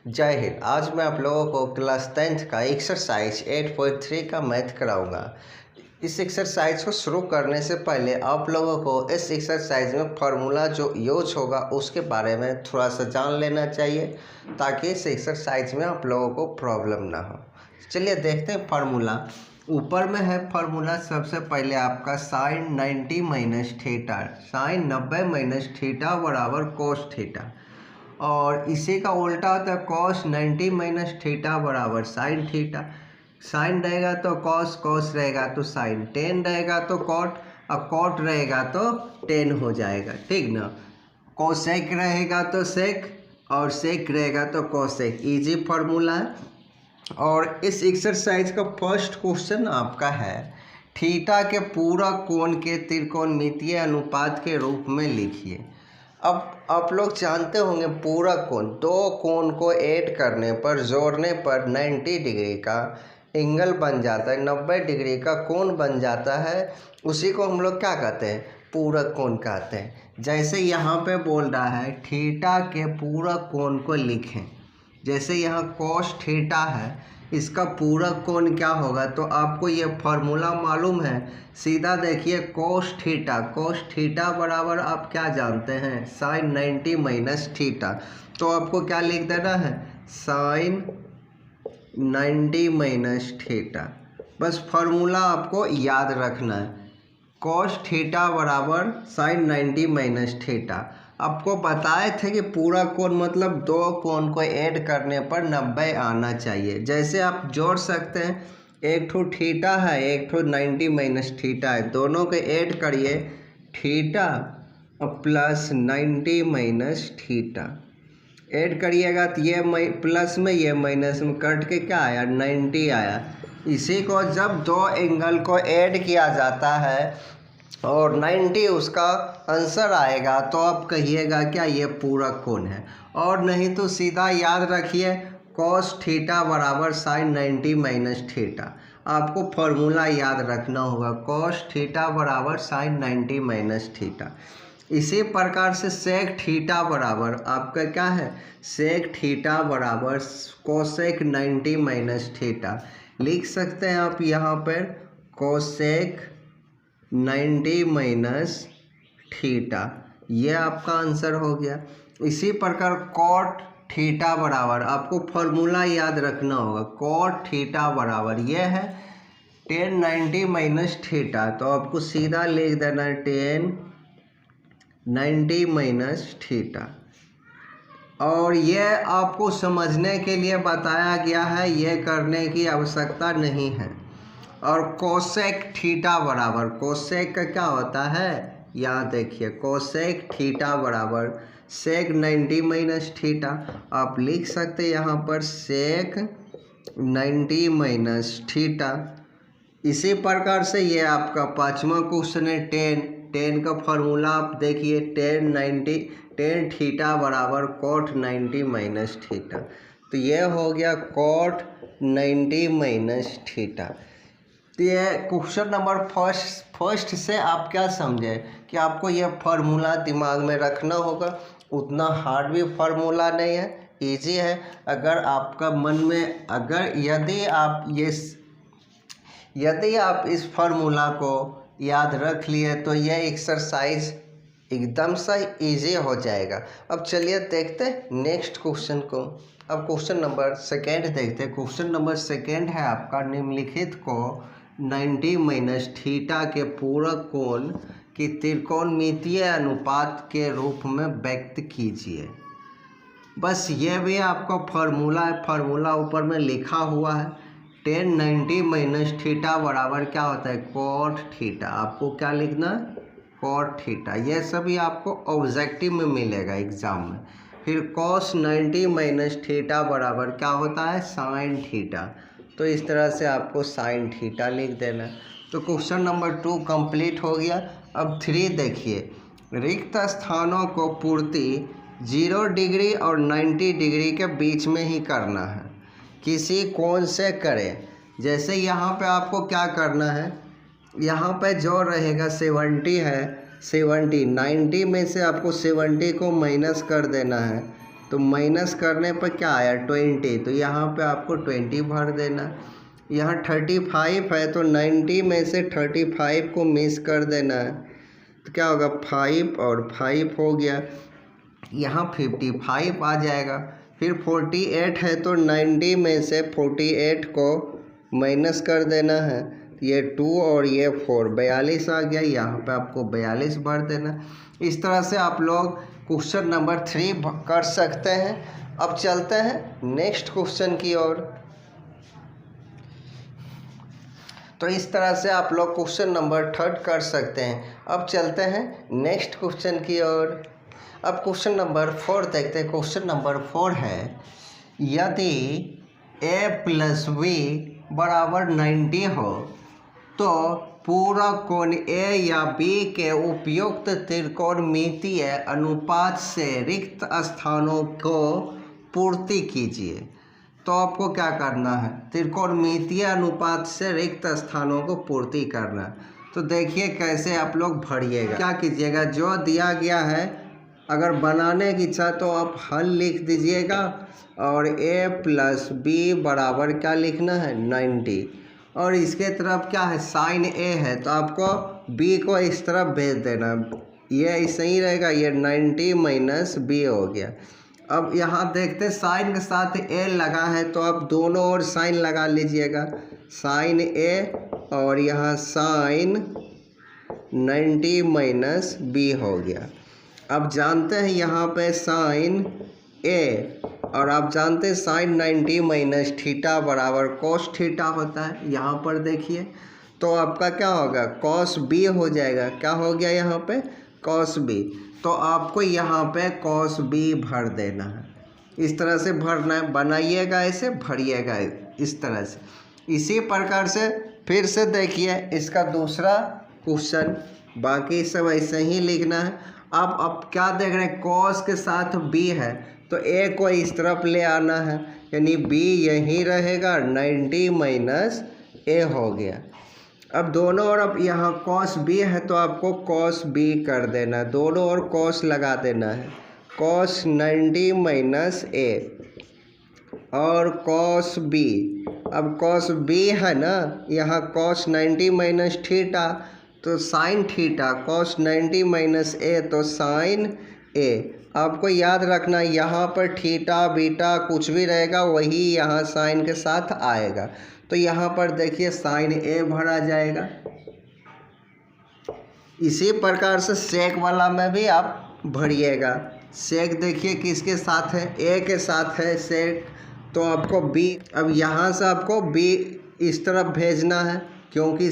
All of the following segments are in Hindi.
जय हिंद। आज मैं आप लोगों को क्लास 10th का एक्सरसाइज 8.3 का मैथ कराऊंगा। इस एक्सरसाइज को शुरू करने से पहले आप लोगों को इस एक्सरसाइज में फार्मूला जो यूज होगा उसके बारे में थोड़ा सा जान लेना चाहिए, ताकि इस एक्सरसाइज में आप लोगों को प्रॉब्लम ना हो। चलिए देखते हैं फार्मूला। ऊपर में है फार्मूला, सबसे पहले आपका sine 90 minus theta, sine 90 minus theta बराबर कोस थीटा, और इसी का उल्टा होता है कॉस 90 माइनस थीटा बराबर साइन थीटा। साइन रहेगा तो कॉस, कॉस रहेगा तो साइन, टेन रहेगा तो कॉट, और कॉट रहेगा तो टेन हो जाएगा, ठीक ना। कोसेक रहेगा तो सेक, और सेक रहेगा तो कोसेक। इजी फार्मूला है। और इस एक्सरसाइज का फर्स्ट क्वेश्चन आपका है, थीटा के पूरा कोण के त्रिकोणमितीय अनुपात के रूप में लिखिए। अब आप लोग जानते होंगे पूरा कोण, दो कोण को ऐड करने पर, जोड़ने पर 90 डिग्री का एंगल बन जाता है, 90 डिग्री का कोण बन जाता है। उसी को हम लोग क्या कहते हैं, पूरक कोण कहते हैं। जैसे यहाँ पे बोल रहा है थीटा के पूरक कोण को लिखें, जैसे यहाँ कॉस थीटा है, इसका पूरक कोण क्या होगा, तो आपको ये फार्मूला मालूम है। सीधा देखिए कॉस थीटा, कॉस थीटा बराबर आप क्या जानते हैं, साइन 90 माइनस थीटा। तो आपको क्या लिख देना है, साइन 90 माइनस थीटा। बस फार्मूला आपको याद रखना है, कॉस थीटा बराबर साइन 90 माइनस थीटा। आपको बताए थे कि पूरा कोण मतलब दो कोण को ऐड करने पर 90 आना चाहिए। जैसे आप जोड़ सकते हैं, एक ठो थीटा है, एक ठो 90 माइनस थीटा है, दोनों को ऐड करिए, theta plus 90 minus theta add करिएगा तो ये प्लस में ये माइनस में कट के क्या आया, 90 आया। इसी को जब दो एंगल को ऐड किया जाता है और 90 उसका आंसर आएगा, तो आप कहिएगा क्या ये पूरक कोण है। और नहीं तो सीधा याद रखिए कॉस थीटा बराबर साइन 90 माइनस थीटा। आपको फॉर्मूला याद रखना होगा, कॉस थीटा बराबर साइन 90 माइनस थीटा। इसी प्रकार से सेक थीटा बराबर आपका क्या है, सेक थीटा बराबर कोसेक 90 माइनस थीटा। लिख सकते हैं आप यहाँ पर कोसेक 90 माइनस थीटा, ये आपका आंसर हो गया। इसी प्रकार कॉट थीटा बराबर आपको फॉर्मूला याद रखना होगा, कॉट थीटा बराबर ये है टेन 90 माइनस थीटा। तो आपको सीधा लिख देना टेन 90 माइनस थीटा। और ये आपको समझने के लिए बताया गया है, ये करने की आवश्यकता नहीं है। और कोसेक थीटा बराबर, कोसेक का क्या होता है, यहाँ देखिए कोसेक थीटा बराबर सेक 90 माइनस थीटा। आप लिख सकते हैं यहाँ पर सेक 90 माइनस थीटा। इसी प्रकार से ये आपका पांचवा क्वेश्चन है, टेन का फॉर्मूला आप देखिए, टेन थीटा बराबर कॉट 90 माइनस थीटा। तो ये हो गया कॉट 90 माइनस थीटा। तो ये क्वेश्चन नंबर फर्स्ट से आप क्या समझे कि आपको ये फार्मूला दिमाग में रखना होगा। उतना हार्ड भी फार्मूला नहीं है, इजी है। अगर आपका मन में, अगर यदि आप इस फार्मूला को याद रख लिए तो यह एक्सरसाइज एकदम सा इजी हो जाएगा। अब चलिए देखते हैं नेक्स्ट क्वेश्चन को। अब क्वेश्चन नंबर सेकेंड देखते हैं। क्वेश्चन नंबर सेकेंड है आपका, निम्नलिखित को 90 माइनस थीटा के पूरक कोण की त्रिकोणमितीय अनुपात के रूप में व्यक्त कीजिए। बस ये भी आपका फार्मूला है, फार्मूला ऊपर में लिखा हुआ है। टेन 90 माइनस थीटा बराबर क्या होता है, कॉट थीटा। आपको क्या लिखना है, कॉट थीटा। ये सभी आपको ऑब्जेक्टिव में मिलेगा एग्जाम में। फिर कॉस 90 माइनस थीटा बराबर क्या होता है, साइन थीटा। तो इस तरह से आपको साइन थीटा लिख देना। तो क्वेश्चन नंबर 2 कंप्लीट हो गया। अब 3 देखिए, रिक्त स्थानों को पूर्ति 0 डिग्री और 90 डिग्री के बीच में ही करना है, किसी कोण से करें। जैसे यहाँ पे आपको क्या करना है, यहाँ पे जो रहेगा 70 है, 70 90 में से आपको 70 को माइनस कर देना है, तो माइनस करने पर क्या आया 20, तो यहाँ पे आपको 20 भर देना। यहाँ 35 है तो 90 में से 35 को मिस कर देना है, तो क्या होगा 5 और 5 हो गया। यहाँ 55 आ जाएगा। फिर 48 है तो 90 में से 48 को माइनस कर देना है, ये 2 और ये 4, 42 आ गया। यहाँ पे आपको 42 भर देना। इस तरह से आप लोग क्वेश्चन नंबर 3 कर सकते हैं। अब चलते हैं नेक्स्ट क्वेश्चन की ओर। तो इस तरह से आप लोग क्वेश्चन नंबर 3 कर सकते हैं। अब चलते हैं नेक्स्ट क्वेश्चन की ओर। अब क्वेश्चन नंबर 4 देखते हैं। क्वेश्चन नंबर 4 है, यदि a प्लस b बराबर 90 हो तो पूरा कोण a या b के उपयुक्त त्रिकोणमितीय अनुपात से रिक्त स्थानों को पूर्ति कीजिए। तो आपको क्या करना है, त्रिकोणमितीय अनुपात से रिक्त स्थानों को पूर्ति करना। तो देखिए कैसे आप लोग भरिएगा। क्या कीजिएगा, जो दिया गया है अगर बनाने की इच्छा तो आप हल लिख दीजिएगा और a प्लस b बराबर क्या लिखना है 90, और इसके तरफ क्या है साइन a है तो आपको b को इस तरफ भेज देना। ये ऐसे ही रहेगा, ये 90 माइनस b हो गया। अब यहाँ देखते साइन के साथ a लगा है तो आप दोनों ओर साइन लगा लीजिएगा, साइन a और यहाँ साइन 90 माइनस b हो गया। अब जानते हैं यहाँ पे साइन a और आप जानते हैं साइन 90 माइनस थीटा बराबर कॉस थीटा होता है। यहाँ पर देखिए तो आपका क्या होगा कॉस b हो जाएगा। क्या हो गया यहाँ पे कॉस b, तो आपको यहाँ पे कॉस b भर देना है। इस तरह से भरना है, बनाइएगा ऐसे भरिएगा इस तरह से। इसी प्रकार से फिर से देखिए इसका दूसरा क्वेश्चन, बाकी सब ऐसे ही लिखना है। अब क्या देख रहे हैं कॉस के साथ b है तो a को इस तरफ ले आना है, यानी b यहीं रहेगा, 90 माइनस a हो गया। अब दोनों ओर अब यहाँ कॉस b है तो आपको कॉस b कर देना है, दोनों ओर कॉस लगा देना है, कॉस 90 माइनस a और कॉस b। अब कॉस b है ना, यहाँ कॉस 90 माइनस थीटा तो sine theta, cos 90 minus a तो साइन a। आपको याद रखना यहाँ पर थीटा बीटा कुछ भी रहेगा वही यहाँ साइन के साथ आएगा। तो यहाँ पर देखिए साइन a भरा जाएगा। इसी प्रकार से सेक वाला में भी आप भरिएगा। सेक देखिए किसके साथ है, a के साथ है सेक, तो आपको b, अब यहाँ से आपको b इस तरफ भेजना है क्योंकि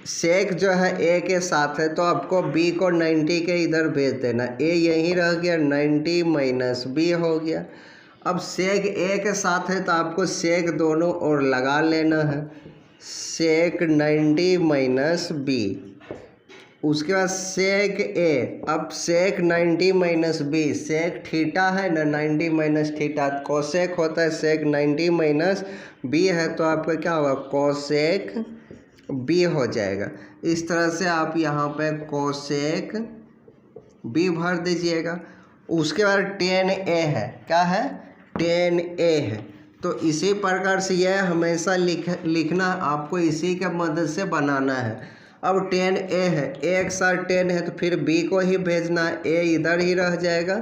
सेक जो है a के साथ है तो आपको b को 90 के इधर भेज देना। a यहीं रह गया, 90 माइनस b हो गया। अब सेक a के साथ है तो आपको सेक दोनों ओर लगा लेना है, सेक 90 माइनस b। उसके बाद सेक a, अब सेक 90 माइनस b, सेक थीटा है ना 90 माइनस थीटा, कोसेक होता है सेक 90 माइनस b है तो आपका क्या होगा कोसेक b हो जाएगा। इस तरह से आप यहाँ पे कोसेक b भर दीजिएगा। उसके बाद tan a है, क्या है tan a है, तो इसी प्रकार से यह हमेशा लिखना आपको इसी के मदद से बनाना है। अब tan a है, a एक साथ tan है तो फिर b को ही भेजना है, a इधर ही रह जाएगा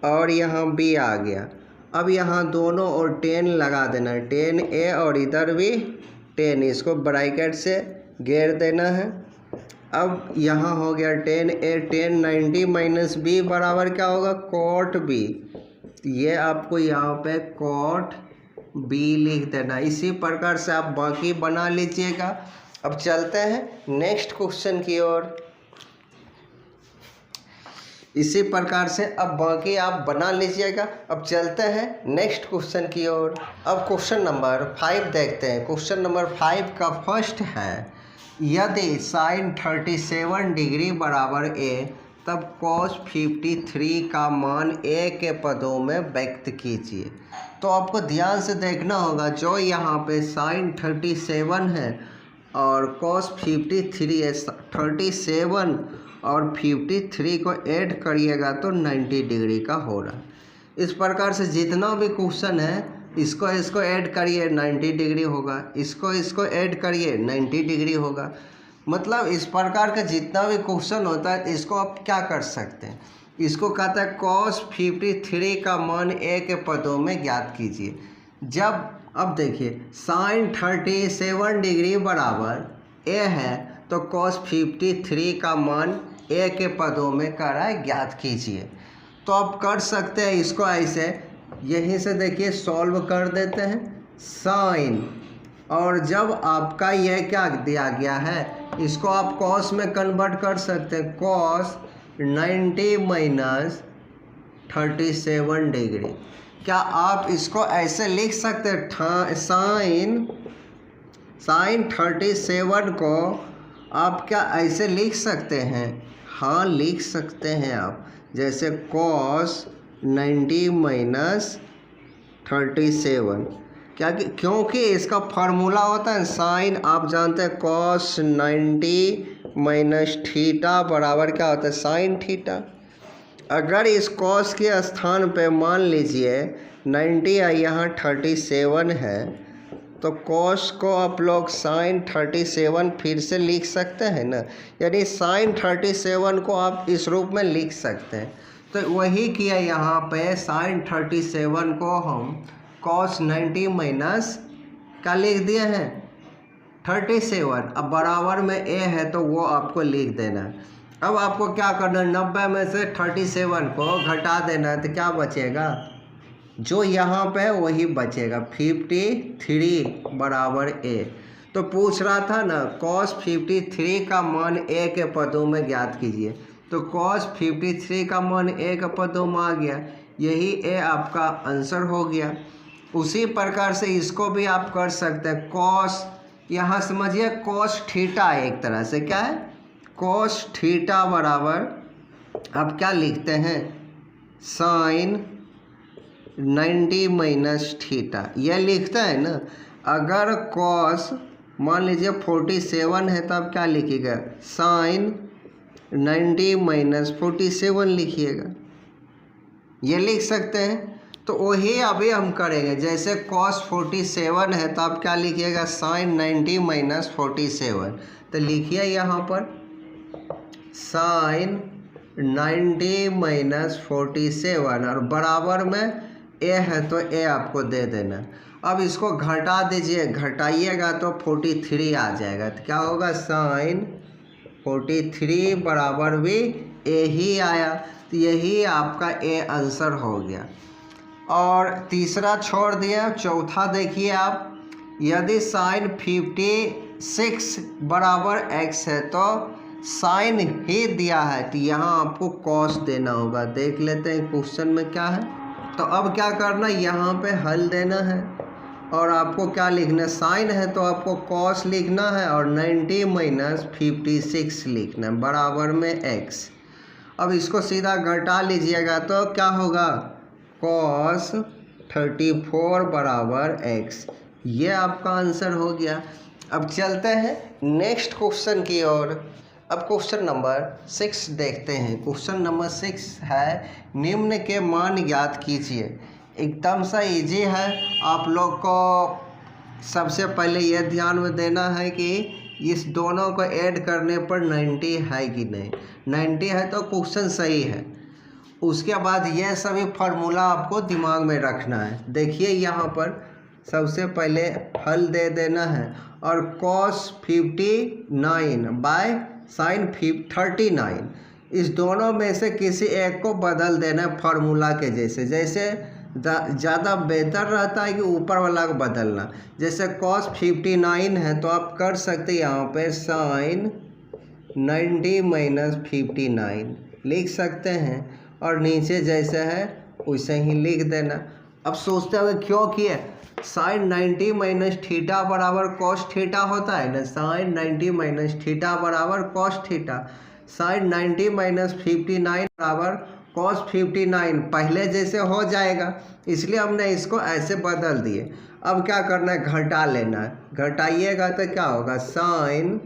और यहाँ b आ गया। अब यहाँ दोनों और tan लगा देना है, tan a और इधर भी tan, इसको ब्रैकेट से घेर देना है। अब यहाँ हो गया tan a, tan 90 minus b बराबर क्या होगा cot b, ये आपको यहाँ पे cot b लिख देना। इसी प्रकार से आप बाकी बना लीजिएगा। अब चलते हैं नेक्स्ट क्वेश्चन की ओर। इसी प्रकार से अब बाकी आप बना लीजिएगा। अब चलते हैं नेक्स्ट क्वेश्चन की ओर। अब क्वेश्चन नंबर 5 देखते हैं। क्वेश्चन नंबर 5 का फर्स्ट है, यदि साइन 37 डिग्री बराबर a तब cos 53 का मान a के पदों में व्यक्त कीजिए। तो आपको ध्यान से देखना होगा, जो यहाँ पे साइन 37 है और cos 53 है, 37 और 53 को ऐड करिएगा तो 90 डिग्री का हो रहा है। इस प्रकार से जितना भी क्वेश्चन है इसको ऐड करिए 90 डिग्री होगा, इसको ऐड करिए 90 डिग्री होगा। मतलब इस प्रकार का जितना भी क्वेश्चन होता है इसको आप क्या कर सकते हैं, इसको कहता है cos 53 का मान a के पदों में ज्ञात कीजिए। जब अब देखिए sin 37 डिग्री बराबर a है तो cos 53 का मान a के पदों में कह रहा है ज्ञात कीजिए। तो आप कर सकते हैं इसको ऐसे, यहीं से देखिए सॉल्व कर देते हैं साइन, और जब आपका यह क्या दिया गया है इसको आप cos में कन्वर्ट कर सकते हैं, cos 90 माइनस 37 डिग्री। क्या आप इसको ऐसे लिख सकते हैं साइन 37 को आप क्या ऐसे लिख सकते हैं? हाँ लिख सकते हैं आप, जैसे cos 90 माइनस 37, क्या कि क्योंकि इसका फार्मूला होता है साइन, आप जानते हैं cos 90 माइनस थीटा बराबर क्या होता है साइन थीटा। अगर इस cos के स्थान पे मान लीजिए 90 है, यहाँ 37 है, तो cos को आप लोग साइन 37 फिर से लिख सकते हैं ना, यानी साइन 37 को आप इस रूप में लिख सकते हैं। तो वही किया यहाँ पे, साइन 37 को हम cos 90 माइनस क्या लिख दिए हैं 37, अब बराबर में a है तो वो आपको लिख देना है। अब आपको क्या करना है, 90 में से 37 को घटा देना है, तो क्या बचेगा, जो यहाँ पे है वही बचेगा, 53 बराबर a। तो पूछ रहा था ना cos 53 का मान a के पदों में ज्ञात कीजिए, तो cos 53 का मान a के पदों में आ गया, यही a आपका आंसर हो गया। उसी प्रकार से इसको भी आप कर सकते हैं, cos यहाँ समझिए cos थीटा है एक तरह से, क्या है cos थीटा बराबर आप क्या लिखते हैं साइन 90 माइनस थीटा, यह लिखता है ना। अगर cos मान लीजिए 47 है तो आप क्या लिखिएगा साइन 90 माइनस 47 लिखिएगा, ये लिख सकते हैं। तो वही अभी हम करेंगे, जैसे cos 47 है तो आप क्या लिखिएगा साइन 90 माइनस 47, तो लिखिए यहाँ पर साइन 90 माइनस 47 और बराबर में a है तो a आपको दे देना। अब इसको घटा दीजिए, घटाइएगा तो 43 आ जाएगा, तो क्या होगा साइन 43 बराबर भी a ही आया, तो यही आपका a आंसर हो गया। और तीसरा छोड़ दिया, चौथा देखिए आप, यदि साइन 56 बराबर x है तो साइन ही दिया है, तो यहाँ आपको कॉस देना होगा। देख लेते हैं क्वेश्चन में क्या है। तो अब क्या करना, यहाँ पे हल देना है और आपको क्या लिखना है, साइन है तो आपको कॉस लिखना है और 90 माइनस 56 लिखना है बराबर में x। अब इसको सीधा घटा लीजिएगा तो क्या होगा cos 34 बराबर x, ये आपका आंसर हो गया। अब चलते हैं नेक्स्ट क्वेश्चन की ओर। अब क्वेश्चन नंबर 6 देखते हैं। क्वेश्चन नंबर 6 है निम्न के मान ज्ञात कीजिए। एकदम सा इजी है, आप लोग को सबसे पहले यह ध्यान में देना है कि इस दोनों को ऐड करने पर 90 है कि नहीं, 90 है तो क्वेश्चन सही है। उसके बाद यह सभी फार्मूला आपको दिमाग में रखना है। देखिए यहाँ पर सबसे पहले हल दे देना है और cos 59 बाय साइन 39, इस दोनों में से किसी एक को बदल देना है फार्मूला के जैसे। जैसे ज़्यादा बेहतर रहता है कि ऊपर वाला को बदलना। जैसे cos 59 है तो आप कर सकते यहाँ पे साइन 90 माइनस 59 लिख सकते हैं और नीचे जैसे है वैसे ही लिख देना। अब सोचते हैं क्यों किए, साइन 90 माइनस थीटा बराबर कॉस थीटा होता है ना, साइन 90 माइनस थीटा बराबर कॉस थीटा, साइन 90 माइनस 59 बराबर कॉस 59 पहले जैसे हो जाएगा, इसलिए हमने इसको ऐसे बदल दिए। अब क्या करना है, घटा लेना है। घटाइएगा तो क्या होगा साइन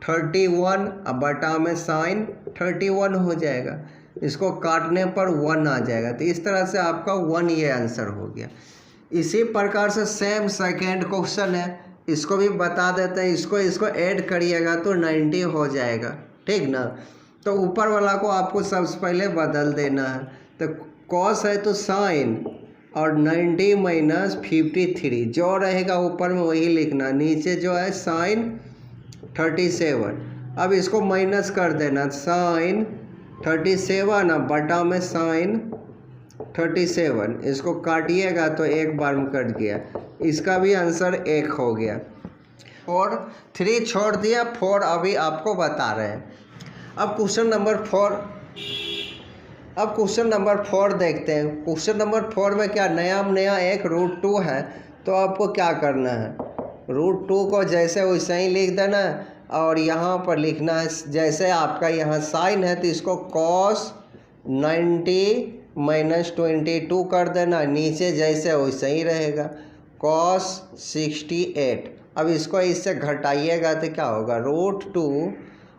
31 अब बटा में साइन 31 हो जाएगा। इसको काटने पर 1 आ जाएगा। तो इस तरह से आपका 1 ये आंसर हो गया। इसी प्रकार से सेम सेकेंड क्वेश्चन है, इसको भी बता देते हैं। इसको ऐड करिएगा तो 90 हो जाएगा, ठीक ना। तो ऊपर वाला को आपको सबसे पहले बदल देना है। तो कॉस है तो साइन और 90 माइनस 53 जो रहेगा ऊपर में वही लिखना, नीचे जो है साइन 37। अब इसको माइनस कर देना, साइन 37 अब बटा में साइन 37। इसको काटिएगा तो एक बार में कट गया। इसका भी आंसर 1 हो गया। और 3 छोड़ दिया, 4 अभी आपको बता रहे हैं। अब क्वेश्चन नंबर 4 देखते हैं। क्वेश्चन नंबर 4 में क्या नया एक √2 है। तो आपको क्या करना है, √2 को जैसे वैसे ही लिख देना है और यहाँ पर लिखना है जैसे आपका यहाँ साइन है तो इसको कॉस 90 माइनस 22 कर देना, नीचे जैसे वैसे ही रहेगा कॉस 68। अब इसको इससे घटाइएगा तो क्या होगा, √2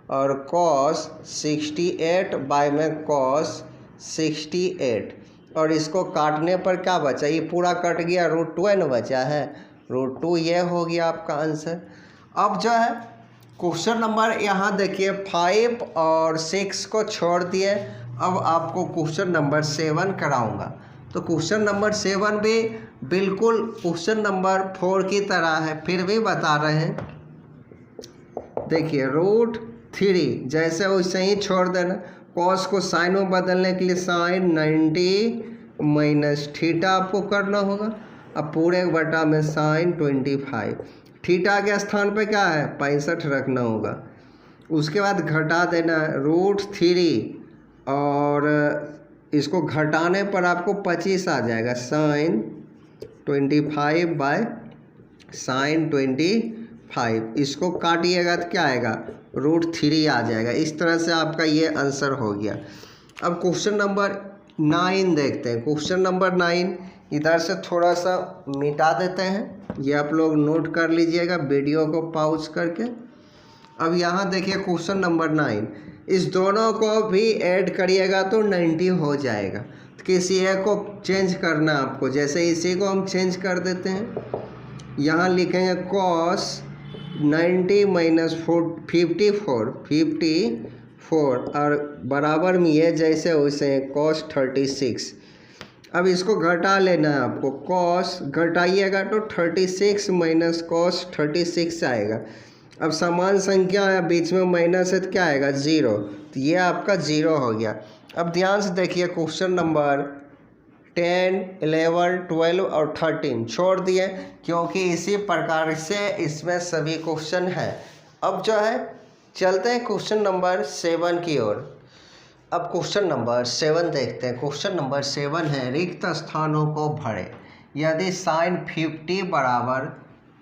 और कॉस 68 बाय में कॉस 68। और इसको काटने पर क्या बचा, ये पूरा कट गया, √2 न बचा है, √2 ये हो गया आपका आंसर। अब जो है क्वेश्चन नंबर यहाँ देखिए 5 और 6 को छोड़ दिए। अब आपको क्वेश्चन नंबर 7 कराऊंगा। तो क्वेश्चन नंबर 7 भी बिल्कुल क्वेश्चन नंबर 4 की तरह है, फिर भी बता रहे हैं। देखिए √3 जैसे वैसे ही छोड़ देना, कॉस को साइन में बदलने के लिए साइन 90 माइनस थीटा आपको करना होगा। अब पूरे बटा में साइन 25, थीटा के स्थान पे क्या है 65 रखना होगा। उसके बाद घटा देना √3 और इसको घटाने पर आपको 25 आ जाएगा, साइन 25 बाय साइन 25। इसको काटिएगा तो क्या आएगा, √3 आ जाएगा। इस तरह से आपका ये आंसर हो गया। अब क्वेश्चन नंबर 9 देखते हैं। क्वेश्चन नंबर 9 इधर से थोड़ा सा मिटा देते हैं, ये आप लोग नोट कर लीजिएगा वीडियो को पॉज करके। अब यहाँ देखिए क्वेश्चन नंबर 9, इस दोनों को भी ऐड करिएगा तो 90 हो जाएगा। तो किसी एक को चेंज करना आपको, जैसे इसी को हम चेंज कर देते हैं। यहाँ लिखेंगे कॉस 90 माइनस 54 और बराबर में ये जैसे वैसे कॉस 36। अब इसको घटा लेना है आपको, कॉस घटाइएगा तो 36 माइनस कॉस 36 आएगा। अब समान संख्या है, बीच में माइनस है तो क्या आएगा 0, तो ये आपका 0 हो गया। अब ध्यान से देखिए क्वेश्चन नंबर 10, 11, 12 और 13 छोड़ दिए क्योंकि इसी प्रकार से इसमें सभी क्वेश्चन हैं। अब जो है चलते हैं क्वेश्चन नंबर 7 की ओर। अब क्वेश्चन नंबर 7 देखते हैं। क्वेश्चन नंबर 7 है रिक्त स्थानों को भरें। यदि साइन 50 बराबर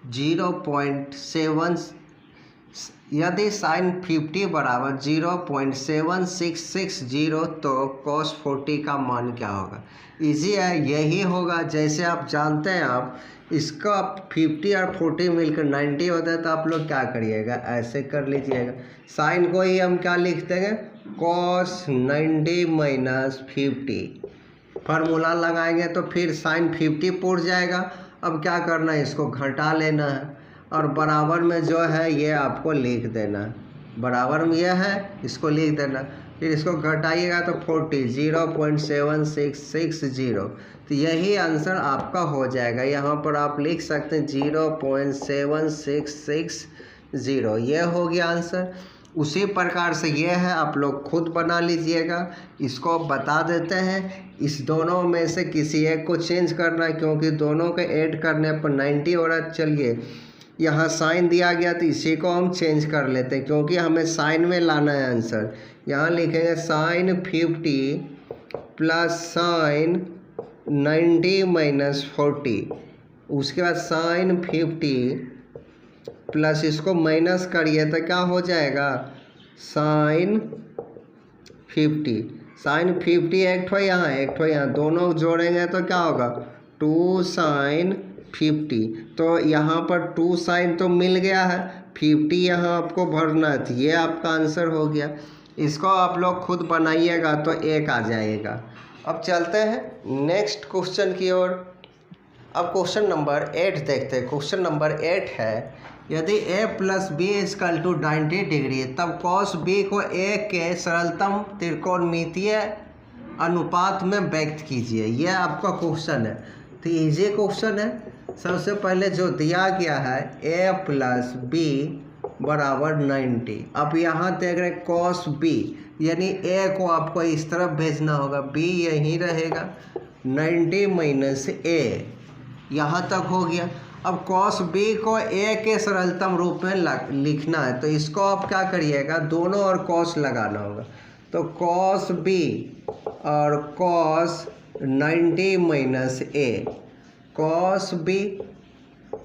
0.766 तो cos 40 का मान क्या होगा। इजी है, यही होगा। जैसे आप जानते हैं, आप इसका 50 और 40 मिलकर 90 होता है, तो आप लोग क्या करिएगा, ऐसे कर लीजिएगा। साइन को ही हम क्या लिख देंगे, cos 90 माइनस 50। फार्मूला लगाएंगे तो फिर साइन 50 पुर जाएगा। अब क्या करना है, इसको घटा लेना है और बराबर में जो है ये आपको लिख देना है। बराबर में यह है, इसको लिख देना। फिर इसको घटाइएगा तो 40 0.7660, तो यही आंसर आपका हो जाएगा। यहाँ पर आप लिख सकते हैं 0.7660, ये हो गया आंसर। उसी प्रकार से ये है, आप लोग खुद बना लीजिएगा। इसको बता देते हैं, इस दोनों में से किसी एक को चेंज करना है क्योंकि दोनों के ऐड करने पर 90 हो रहा है। चलिए यहाँ साइन दिया गया तो इसी को हम चेंज कर लेते हैं क्योंकि हमें साइन में लाना है आंसर। यहाँ लिखेंगे साइन 50 प्लस साइन 90 माइनस 40। उसके बाद साइन 50 प्लस इसको माइनस करिए तो क्या हो जाएगा, साइन 50। साइन 50 एक ठो यहाँ, दोनों जोड़ेंगे तो क्या होगा 2 साइन 50। तो यहाँ पर 2 साइन तो मिल गया है, 50 यहाँ आपको भरना है, तो ये आपका आंसर हो गया। इसको आप लोग खुद बनाइएगा तो 1 आ जाएगा। अब चलते हैं नेक्स्ट क्वेश्चन की ओर। अब क्वेश्चन नंबर 8 देखते हैं। क्वेश्चन नंबर 8 है, यदि a plus B equal to 90 degree तब कॉस बी को a के सरलतम त्रिकोणमितीय अनुपात में व्यक्त कीजिए। यह आपका क्वेश्चन है, तो इजी क्वेश्चन है। सबसे पहले जो दिया गया है a प्लस बी बराबर 90। अब यहाँ देख रहे कॉस बी, यानी a को आपको इस तरफ भेजना होगा, b यहीं रहेगा, 90 माइनस a, यहाँ तक हो गया। अब cos b को a के सरलतम रूप में लिखना है, तो इसको आप क्या करिएगा, दोनों और cos लगाना होगा। तो cos b और cos 90 minus a, cos b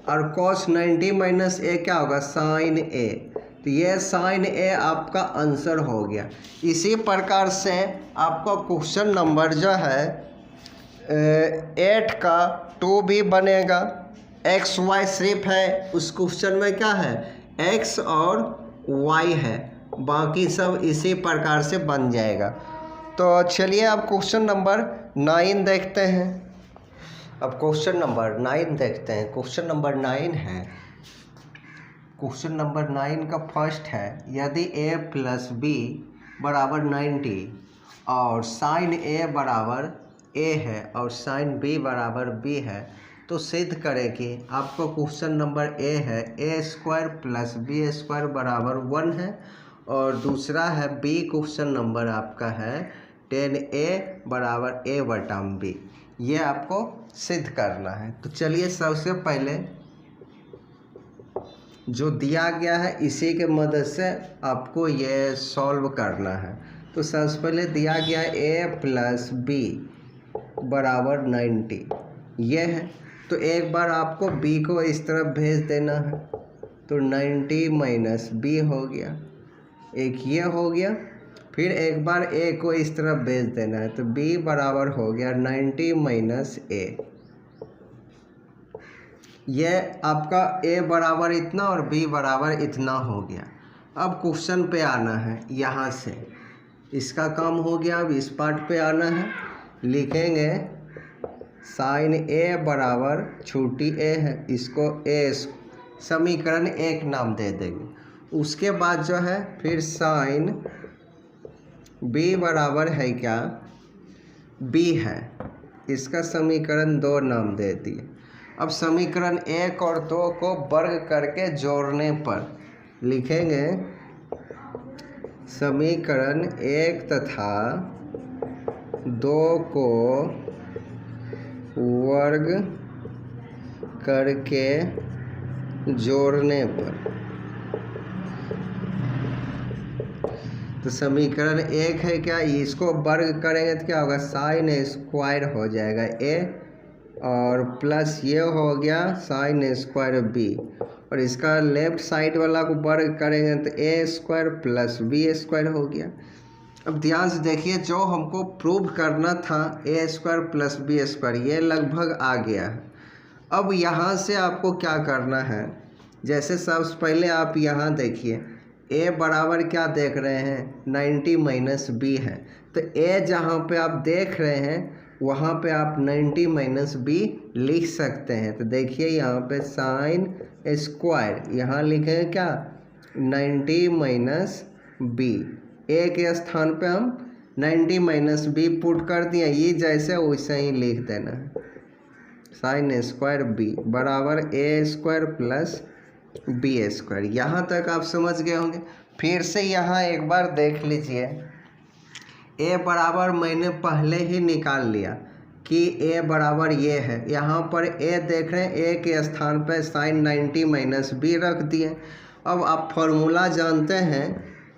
और cos 90 माइनस a क्या होगा, sin a। तो ये sin a आपका आंसर हो गया। इसी प्रकार से आपका क्वेश्चन नंबर जो है 8 का 2 भी बनेगा। एक्स वाई सिर्फ है, उस क्वेश्चन में क्या है, एक्स और वाई है, बाकी सब इसी प्रकार से बन जाएगा। तो चलिए अब क्वेश्चन नंबर 9 देखते हैं। अब क्वेश्चन नंबर 9 देखते हैं। क्वेश्चन नंबर 9 है, क्वेश्चन नंबर 9 का फर्स्ट है, यदि a प्लस बी बराबर 90 और साइन a बराबर a है और साइन b बराबर b है, तो सिद्ध करें कि आपको क्वेश्चन नंबर a है a square plus b square बराबर 1 है, और दूसरा है b क्वेश्चन नंबर आपका है 10a बराबर a बटा b। ये आपको सिद्ध करना है। तो चलिए सबसे पहले जो दिया गया है इसी के मदद से आपको ये सॉल्व करना है। तो सबसे पहले दिया गया है a प्लस बी बराबर 90, ये है। तो एक बार आपको b को इस तरफ भेज देना है, तो 90 माइनस b हो गया, एक ये हो गया। फिर एक बार a को इस तरफ भेज देना है, तो b बराबर हो गया 90 माइनस a। ये आपका a बराबर इतना और b बराबर इतना हो गया। अब क्वेश्चन पे आना है, यहाँ से इसका काम हो गया। अब इस पार्ट पे आना है, लिखेंगे साइन a बराबर छोटी a है, इसको a समीकरण 1 नाम दे देंगे। उसके बाद जो है फिर साइन b बराबर है क्या, b है, इसका समीकरण 2 नाम दे दिए। अब समीकरण 1 और 2 को वर्ग करके जोड़ने पर लिखेंगे समीकरण 1 तथा 2 को वर्ग करके जोड़ने पर, तो समीकरण 1 है क्या, इसको वर्ग करेंगे तो क्या होगा, साइन स्क्वायर हो जाएगा a और प्लस ये हो गया साइन स्क्वायर b, और इसका लेफ्ट साइड वाला को वर्ग करेंगे तो a square plus b square हो गया। अब ध्यान से देखिए, जो हमको प्रूव करना था a square plus b square, ये लगभग आ गया है। अब यहाँ से आपको क्या करना है, जैसे सबसे पहले आप यहाँ देखिए a बराबर क्या देख रहे हैं, 90 माइनस b है, तो a जहाँ पे आप देख रहे हैं वहाँ पे आप 90 माइनस b लिख सकते हैं। तो देखिए यहाँ पे साइन स्क्वायर, यहाँ लिखेंगे क्या, 90 माइनस b, a के स्थान पे हम 90 माइनस b पुट कर दिया, ये जैसे वैसे ही लिख देना है। साइन स्क्वायर b बराबर a square plus b square. यहाँ तक आप समझ गए होंगे। फिर से यहाँ एक बार देख लीजिए, a बराबर मैंने पहले ही निकाल लिया कि a बराबर ये है। यहाँ पर a देख रहे हैं, a के स्थान पर साइन 90 माइनस b रख दिए। अब आप फॉर्मूला जानते हैं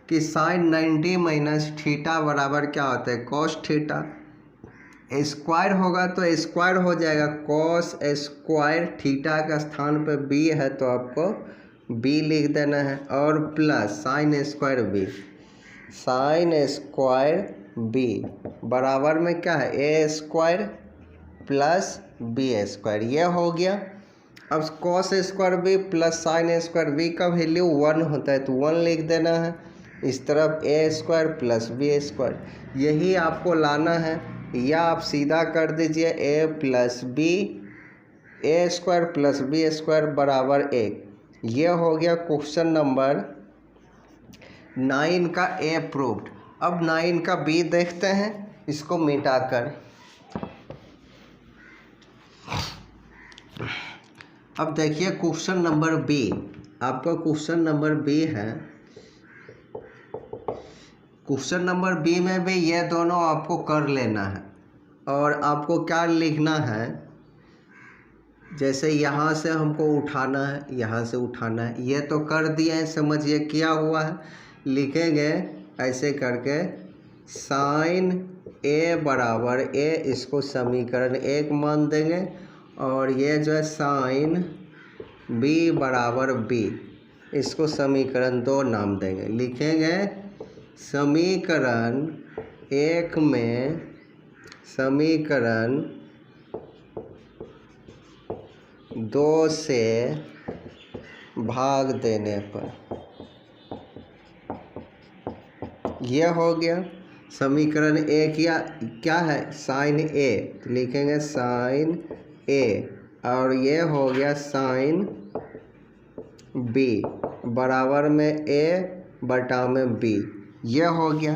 कि साइन 90 माइनस थीटा बराबर क्या होता है, कॉस थीटा। स्क्वायर होगा तो स्क्वायर हो जाएगा, कॉस स्क्वायर, थीटा का स्थान पर b है तो आपको b लिख देना है, और plus sine square b, sine square b बराबर में क्या है, a square plus b square, ये हो गया। अब cos square B plus sine square B का वैल्यू 1 होता है तो 1 लिख देना है। इस तरफ ए स्क्वायर प्लस बी स्क्वायर यही आपको लाना है, या आप सीधा कर दीजिए ए प्लस बी ए स्क्वायर प्लस बी स्क्वायर बराबर 1। ये हो गया क्वेश्चन नंबर 9 का ए प्रूव्ड। अब 9 का बी देखते हैं, इसको मिटाकर। अब देखिए क्वेश्चन नंबर बी, आपका क्वेश्चन नंबर बी है। क्वेश्चन नंबर बी में भी ये दोनों आपको कर लेना है, और आपको क्या लिखना है, जैसे यहाँ से हमको उठाना है, यहाँ से उठाना है, ये तो कर दिए हैं, समझिए क्या हुआ है। लिखेंगे ऐसे करके साइन ए बराबर ए, इसको समीकरण 1 मान देंगे, और ये जो है साइन बी बराबर बी, इसको समीकरण 2 नाम देंगे। लिखेंगे समीकरण 1 में समीकरण 2 से भाग देने पर यह हो गया समीकरण 1 या क्या है साइन ए, तो लिखेंगे साइन ए, और ये हो गया साइन बी बराबर में ए बटा में बी, ये हो गया।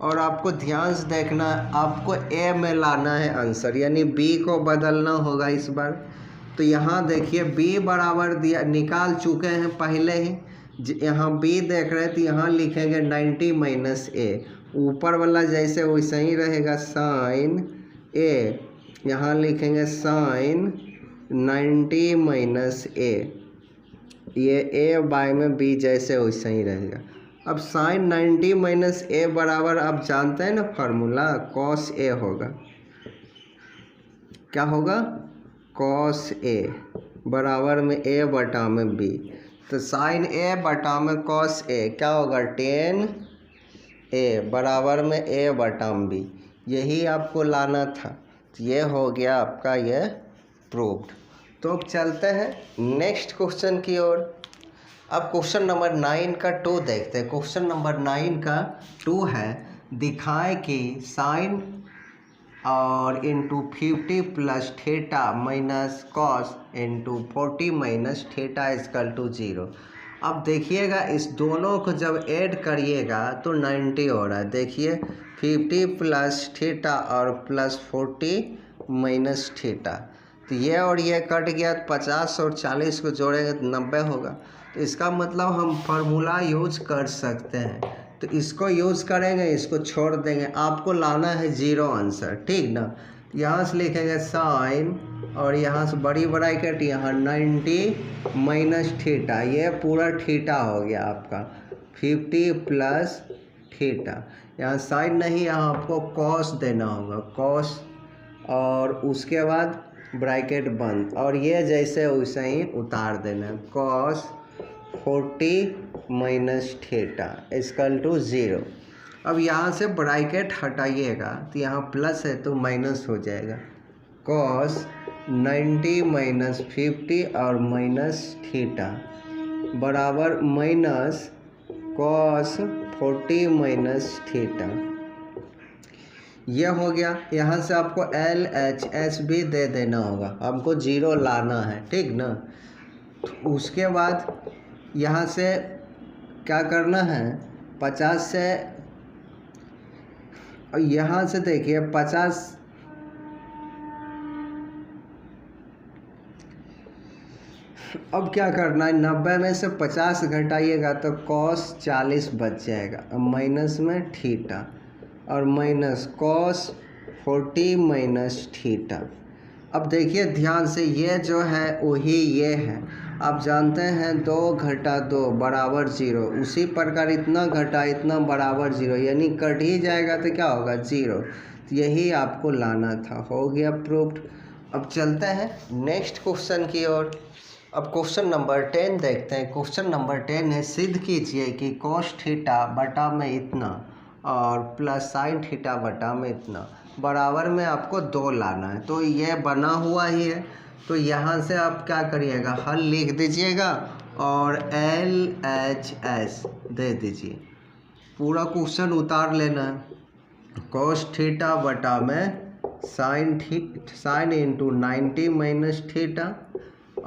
और आपको ध्यान से देखना है, आपको ए में लाना है आंसर, यानी बी को बदलना होगा इस बार। तो यहाँ देखिए बी बराबर दिया, निकाल चुके हैं पहले ही, यहाँ बी देख रहे हैं तो यहाँ लिखेंगे 90 माइनस ए, ऊपर वाला जैसे वैसे ही रहेगा साइन ए, यहाँ लिखेंगे साइन 90 माइनस ए, ये ए बाय में बी जैसे वैसे ही रहेगा। अब साइन 90 माइनस ए बराबर आप जानते हैं ना फार्मूला, कॉस ए होगा। क्या होगा, कॉस ए बराबर में ए बटा में बी, तो साइन ए बटा में कॉस ए क्या होगा 10 ए बराबर में ए बटा में बी, यही आपको लाना था। तो ये हो गया आपका ये प्रूव्ड। तो अब चलते हैं नेक्स्ट क्वेश्चन की ओर। अब क्वेश्चन नंबर 9 का 2 देखते हैं। क्वेश्चन नंबर 9 का 2 है, दिखाए कि साइन और into 50 plus theta minus cos into 40 minus theta equal to 0। अब देखिएगा इस दोनों को जब ऐड करिएगा तो 90 हो रहा है। देखिए 50 प्लस थीटा और प्लस 40 माइनस थीटा, तो ये और ये कट गया, 50 और 40 को जोड़ेंगे तो 90 होगा। तो इसका मतलब हम फार्मूला यूज कर सकते हैं, तो इसको यूज़ करेंगे, इसको छोड़ देंगे, आपको लाना है 0 आंसर, ठीक ना। यहाँ से लिखेंगे साइन और यहाँ से बड़ी ब्रैकेट, यहाँ 90 माइनस थीटा, ये पूरा थीटा हो गया आपका 50 प्लस थीटा। यहाँ साइन नहीं, यहाँ आपको कॉस देना होगा, कॉस, और उसके बाद ब्रैकेट बंद, और ये जैसे वैसे ही उतार देना है, cos 40 minus theta equal to 0। अब यहाँ से ब्रैकेट हटाइएगा तो यहाँ प्लस है तो माइनस हो जाएगा, कॉस 90 माइनस 50 और माइनस थीटा बराबर माइनस कॉस 40 माइनस थीटा। यह हो गया। यहाँ से आपको एल एच एस भी दे देना होगा, हमको 0 लाना है, ठीक ना। तो उसके बाद यहाँ से क्या करना है, 50 से, यहाँ से देखिए 50, अब क्या करना है, 90 में से 50 घटाइएगा तो कॉस 40 बच जाएगा, अब माइनस में थीटा और माइनस कॉस 40 माइनस थीटा। अब देखिए ध्यान से, ये जो है वही ये है, आप जानते हैं 2 घटा 2 बराबर 0, उसी प्रकार इतना घटा इतना बराबर 0, यानी कट ही जाएगा तो क्या होगा 0। तो यही आपको लाना था, हो गया प्रूव्ड। अब चलते हैं नेक्स्ट क्वेश्चन की ओर। अब क्वेश्चन नंबर 10 देखते हैं। क्वेश्चन नंबर 10 है, सिद्ध कीजिए कि कॉस थीटा बटा में इतना और प्लस साइन थीटा बटा में इतना बराबर में आपको 2 लाना है। तो ये बना हुआ ही है, तो यहाँ से आप क्या करिएगा, हल लिख दीजिएगा और LHS दे दीजिए। पूरा क्वेश्चन उतार लेना है। cos थीटा बटा में साइन इंटू 90 माइनस थीटा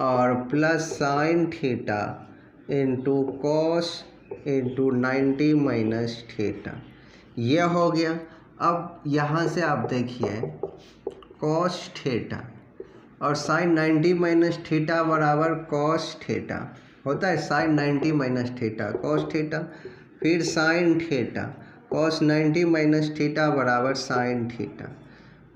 और plus sine theta into cos into 90 minus theta, ये हो गया। अब यहाँ से आप देखिए cos थीटा और साइन 90 माइनस थीटा बराबर cos थीटा होता है, sine 90 minus theta cos theta, फिर sine theta cos 90 minus theta बराबर साइन थीटा।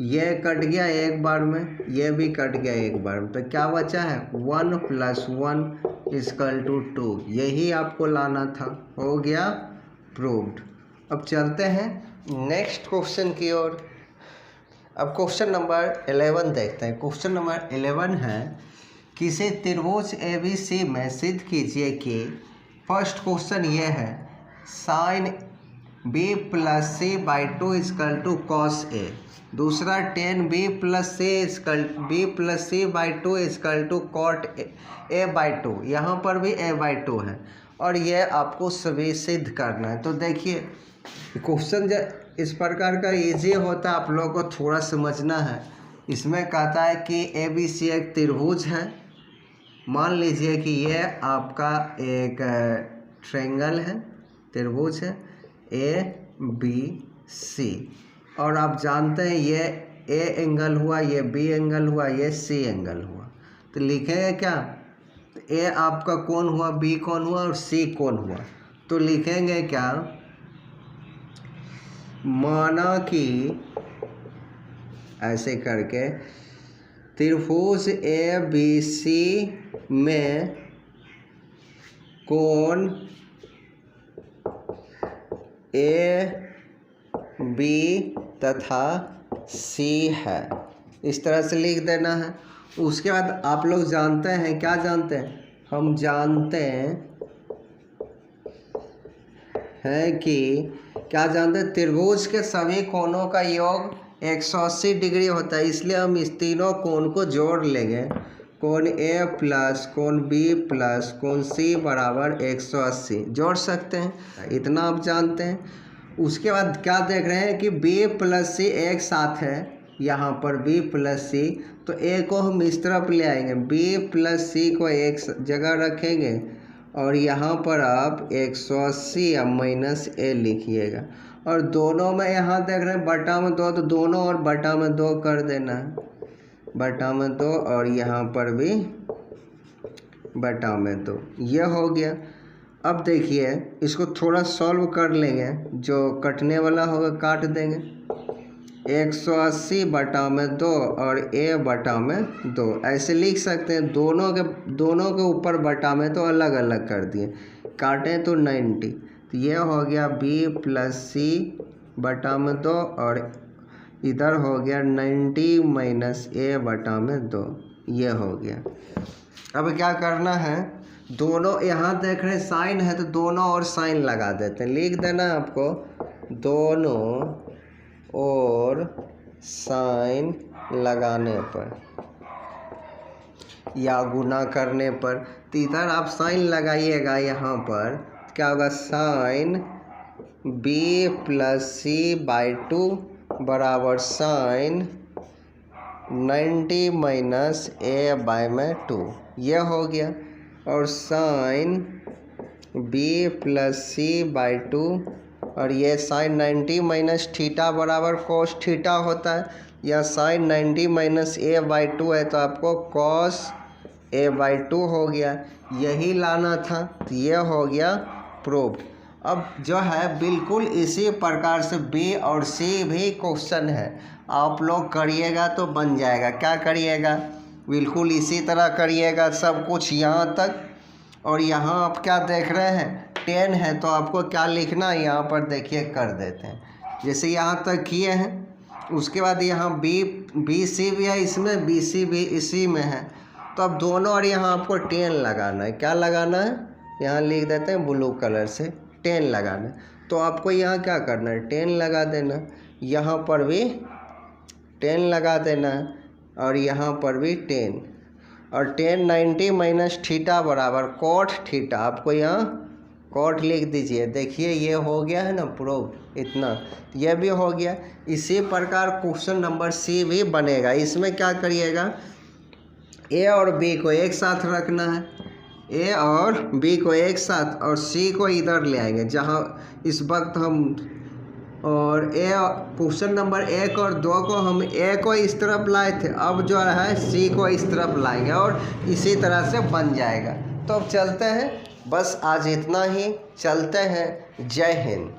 ये कट गया एक बार में, ये भी कट गया एक बार में, तो क्या बचा है 1 + 1 = 2। यही आपको लाना था, हो गया प्रूव्ड। अब चलते हैं नेक्स्ट क्वेश्चन की ओर। अब क्वेश्चन नंबर 11 देखते हैं। क्वेश्चन नंबर 11 है, किसी त्रिभुज ABC में सिद्ध कीजिए कि, फर्स्ट क्वेश्चन ये है, sign B + C/2 = cos A। दूसरा 10B + C/2 = cot A/2। यहाँ पर भी A/2 है और ये आपको सभी सिद्ध करना है। तो देखिए क्वेश्चन इस प्रकार का इजी होता है, आप लोगों को थोड़ा समझना है। इसमें कहता है कि ABC एक त्रिभुज है। मान लीजिए कि ये आपका एक ट्रायंगल है, त्रिभुज है ABC, और आप जानते हैं ये A एंगल हुआ, ये B एंगल हुआ, ये C एंगल हुआ। तो लिखेंगे क्या, A आपका कौन हुआ, B कौन हुआ और C कौन हुआ। तो लिखेंगे क्या, माना कि ऐसे करके त्रिभुज ABC में कोण AB तथा C है, इस तरह से लिख देना है। उसके बाद आप लोग जानते हैं, क्या जानते हैं, हम जानते हैं कि क्या जानते हैं, त्रिभुज के सभी कोणों का योग 180 डिग्री होता है। इसलिए हम इस तीनों कोण को जोड़ लेंगे, कोण A प्लस कोण B प्लस कोण C बराबर 180 जोड़ सकते हैं, इतना आप जानते हैं। उसके बाद क्या देख रहे हैं कि B + C एक साथ है, यहाँ पर B + C, तो A को हम इस तरफ ले आएंगे, B + C को एक जगह रखेंगे और यहाँ पर आप 180 या -A लिखिएगा। और दोनों में यहाँ देख रहे हैं बटा में 2, तो दोनों और बटा में 2 कर देना है, बटा में 2 और यहाँ पर भी बटा में 2, ये हो गया। अब देखिए इसको थोड़ा सॉल्व कर लेंगे, जो कटने वाला होगा काट देंगे। 180 बटा में 2 और A बटा में 2 ऐसे लिख सकते हैं। दोनों के ऊपर बटा में तो अलग अलग कर दिए, काटें तो 90, तो ये हो गया B + C बटा में 2 और इधर हो गया 90 - A बटा में 2, ये हो गया। अब क्या करना है, दोनों यहाँ देख रहे हैं साइन है तो दोनों और साइन लगा देते हैं, लिख देना है आपको, दोनों और साइन लगाने पर या गुना करने पर, तो इधर आप साइन लगाइएगा। यहाँ पर क्या होगा, साइन B + C/2 बराबर साइन 90 - A/2, यह हो गया। और साइन B + C/2 और ये साइन 90 - थीटा बराबर cos थीटा होता है, या साइन 90 - A/2 है तो आपको cos A/2 हो गया। यही लाना था, तो ये हो गया प्रूव्ड। अब जो है बिल्कुल इसी प्रकार से B और C भी क्वेश्चन है, आप लोग करिएगा तो बन जाएगा। क्या करिएगा, बिल्कुल इसी तरह करिएगा सब कुछ यहाँ तक। और यहाँ आप क्या देख रहे हैं 10 है, तो आपको क्या लिखना है, यहाँ पर देखिए कर देते हैं, जैसे यहाँ तक किए हैं। उसके बाद यहाँ BC भी है इसमें, BC भी इसी में है, तो अब दोनों और यहाँ आपको 10 लगाना है। क्या लगाना है, यहाँ लिख देते हैं ब्लू कलर से 10 लगाना है। तो आपको यहाँ क्या करना है, 10 लगा देना, यहाँ पर भी 10 लगा देना है और यहाँ पर भी 10। और tan 90 माइनस थीटा बराबर कॉट थीटा। आपको यहाँ कॉट लिख दीजिए। देखिए ये हो गया है ना प्रूव, इतना यह भी हो गया। इसी प्रकार क्वेश्चन नंबर सी भी बनेगा। इसमें क्या करिएगा, ए और बी को एक साथ रखना है, ए और बी को एक साथ, और सी को इधर ले आएंगे जहाँ इस वक्त हम, और ए क्वेश्चन नंबर 1 और 2 को हम ए को इस तरफ लाए थे, अब जो है सी को इस तरफ लाएंगे और इसी तरह से बन जाएगा। तो अब चलते हैं, बस आज इतना ही, चलते हैं। जय हिंद।